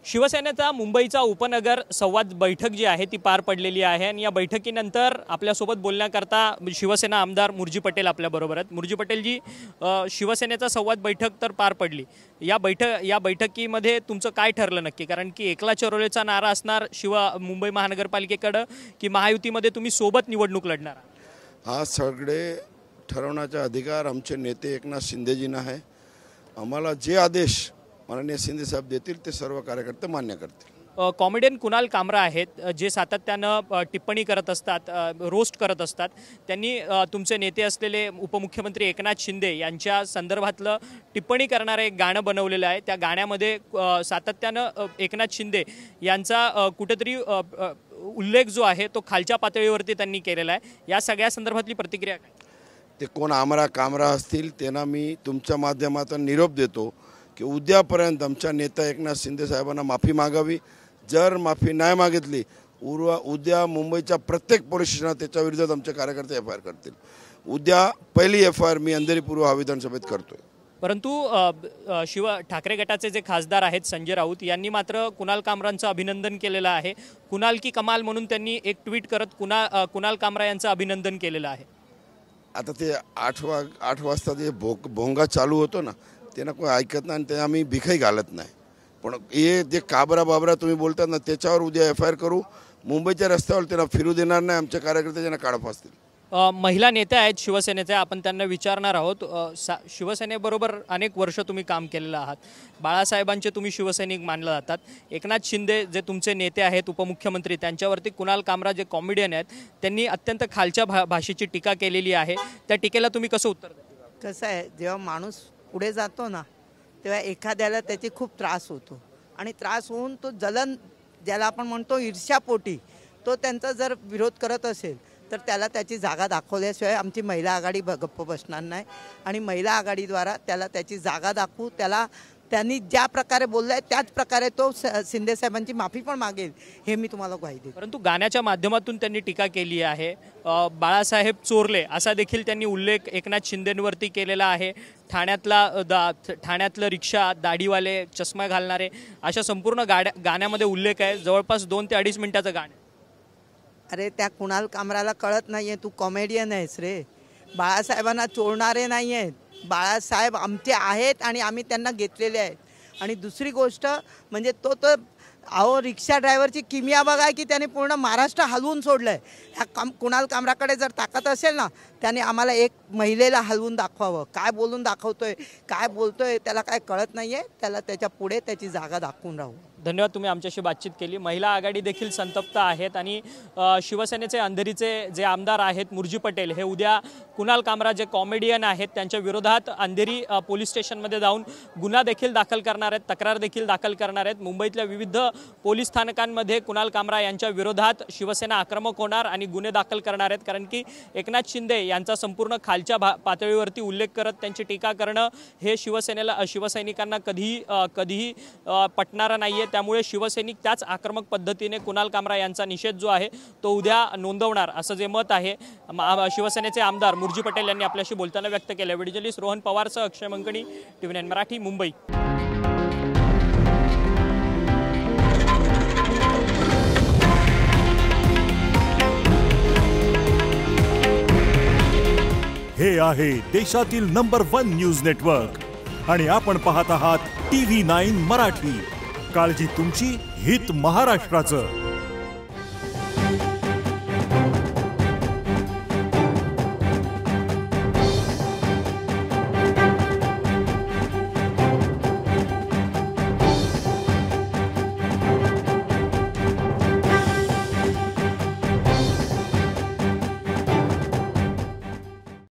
शिवसेनेचा मुंबईचा उपनगर संवाद बैठक जी आहे ती पार पडलेली आहे आणि या बैठकीनंतर आपल्यासोबत बोलण्याकरता शिवसेना आमदार मुर्जी पटेल आपल्याबरोबर आहेत। मुर्जी पटेल जी, शिवसेनेचा संवाद बैठक तर पार पडली, या बैठकीमध्ये तुमचं काय ठरलं नक्की? कारण की एकला चरोलेचा नारा असणार मुंबई महानगरपालिकेकडे की महायुतीमध्ये तुम्ही सोबत निवडणूक लढणार? हा सगळे ठरवण्याचा अधिकार आमचे नेते एकनाथ शिंदेजींना आहे। आम्हाला जे आदेश माननीय शिंदे साहेब देतील ते सर्व कार्यकर्ते मान्य करतील। कॉमेडियन कुणाल कामरा आहेत जे सातत्यानं टिप्पणी करत असतात, रोस्ट करत असतात। त्यांनी तुमचे नेते असलेले उपमुख्यमंत्री एकनाथ शिंदे यांच्या संदर्भातलं टिप्पणी करणारे एक गाणं बनवलेलं आहे। त्या गाण्यामध्ये सातत्यानं एकनाथ शिंदे यांचा कुठेतरी उल्लेख जो आहे तो खालच्या पातळीवरती त्यांनी केलेला आहे। या सगळ्या संदर्भातली प्रतिक्रिया काय? ते कोण आमरा कामरा असतील त्यांना मी तुमच्या माध्यमातून निरोप देतो की उद्यापर्यंत आमच्या नेता एकनाथ शिंदे साहेबांना माफी मागावी। जर माफी नाही मागितली उद्या मुंबईच्या प्रत्येक पोलीस स्टेशनात त्याच्या विरोधात आमचे कार्यकर्ते एफ आय आर करतील। उद्या पहिली एफ आय आर मी अंधेरी पूर्व विधानसभेत करतोय। परंतु ठाकरे गटाचे जे खासदार आहेत संजय राऊत यांनी मात्र कुणाल कामरांचं अभिनंदन केलेलं आहे। कुणाल की कमाल म्हणून त्यांनी एक ट्विट करत कुणाल कामरा यांचं अभिनंदन केलेलं आहे। आता ते 8 वाजता जे भोंगा चालू होतो ना त्यांना कोणी ऐकत नाही आणि ते आम्ही भिकही घालत नाही। पण हे जे काबरा बाबरा तुम्ही बोलतात ना त्याच्यावर उद्या एफ आय आर करू। मुंबईच्या रस्त्यावर त्यांना फिरू देणार नाही। आमचे कार्यकर्ते त्यांना काढा फासतील। महिला नेत्या आहेत शिवसेनेच्या, आपण त्यांना विचारणार आहोत। शिवसेनेबरोबर अनेक वर्ष तुम्ही काम केलेलं आहात, बाळासाहेबांचे तुम्ही शिवसैनिक मानले जातात। एकनाथ शिंदे जे तुमचे नेते आहेत उपमुख्यमंत्री, त्यांच्यावरती कुणाल कामरा जे कॉमेडियन आहेत त्यांनी अत्यंत खालच्या भाषेची टीका केलेली आहे। त्या टीकेला तुम्ही कसं उत्तर द्याल? कसं आहे, जेव्हा माणूस पुढे जातो ना तेव्हा एखाद्याला त्याची खूप त्रास होतो आणि त्रास होऊन तो जलन, ज्याला आपण म्हणतो ईर्ष्यापोटी, तो त्यांचा जर विरोध करत असेल तर त्याला त्याची जागा दाखवल्याशिवाय आमची महिला आघाडी गप्प बसणार नाही आणि महिला आघाडीद्वारा त्याला त्याची जागा दाखवू। त्यांनी ज्या प्रकारे बोललाय त्याच प्रकारे तो शिंदे साहेबांची माफी पण मागेल, हे मी तुम्हाला ग्वाही देतो। परंतु गाण्याच्या माध्यमातून त्यांनी टीका केली आहे। बाळासाहेब चोरले असा देखील त्यांनी उल्लेख एकनाथ शिंदेंवरती केलेला आहे। ठाण्यातलं रिक्षा, दाढीवाले, चष्मा घालणारे, अशा संपूर्ण गाण्यामध्ये उल्लेख आहे। जवळपास 2 ते 2.5 मिनिटाचं गाणं। अरे त्या कुणाल कामराला कळत नाहीये, तू कॉमेडियन आहेस रे। बाळासाहेबांना चोरणारे नाही आहेत, बाळासाहेब आमचे आहेत आणि आम्ही त्यांना घेतलेले आहेत। आणि दुसरी गोष्ट म्हणजे तो रिक्षा ड्रायव्हरची किमिया बघा की त्याने पूर्ण महाराष्ट्र हलवून सोडलंय। ह्या कुणाल कामराकडे जर ताकद असेल ना त्याने आम्हाला एक महिलेला हलवून दाखवावं। काय बोलून दाखवतोय, काय बोलतोय त्याला काय कळत नाहीये, त्याला त्याच्या पुढे त्याची जागा दाखवून राहू। धन्यवाद, तुम्ही आमच्याशी बातचीत केली। महिला आघाडी देखील संतप्त आहेत आणि शिवसेनेचे अंधेरीचे जे आमदार आहेत मुर्जी पटेल हे उद्या कुणाल कामरा जे कॉमेडियन आहेत त्यांच्या विरोधात अंधेरी पोलीस स्टेशनमध्ये जाऊन गुन्हा देखील दाखल करणार आहेत, तक्रार देखील दाखल करणार आहेत। मुंबईतल्या विविध पोलीस स्थानकांमध्ये कुणाल कामरा यांच्या विरोधात शिवसेना आक्रमक होणार आणि गुन्हे दाखल करणार आहेत। कारण की एकनाथ शिंदे यांचा संपूर्ण खालच्या पातळीवरती उल्लेख करत त्यांची टीका करणं हे शिवसैनिकांना कधीही पटणारं नाहीये। त्यामुळे शिवसैनिक त्याच आक्रमक पद्धतीने कुणाल कामरा यांचा निषेध जो आहे तो उद्या नोंदवणार असं जे मत आहे शिवसेनेचे आमदार मुर्जी पटेल यांनी आपल्याशी बोलताना व्यक्त केलं। व्हिडिओ जर्नलिस्ट रोहन पवारसह अक्षय मंकणी, TV9 मराठी, मुंबई। हे आहे देशातील नंबर 1 न्यूज नेटवर्क आणि आपण पाहत आहात TV9 मराठी। काळजी तुमची, हित महाराष्ट्राचं।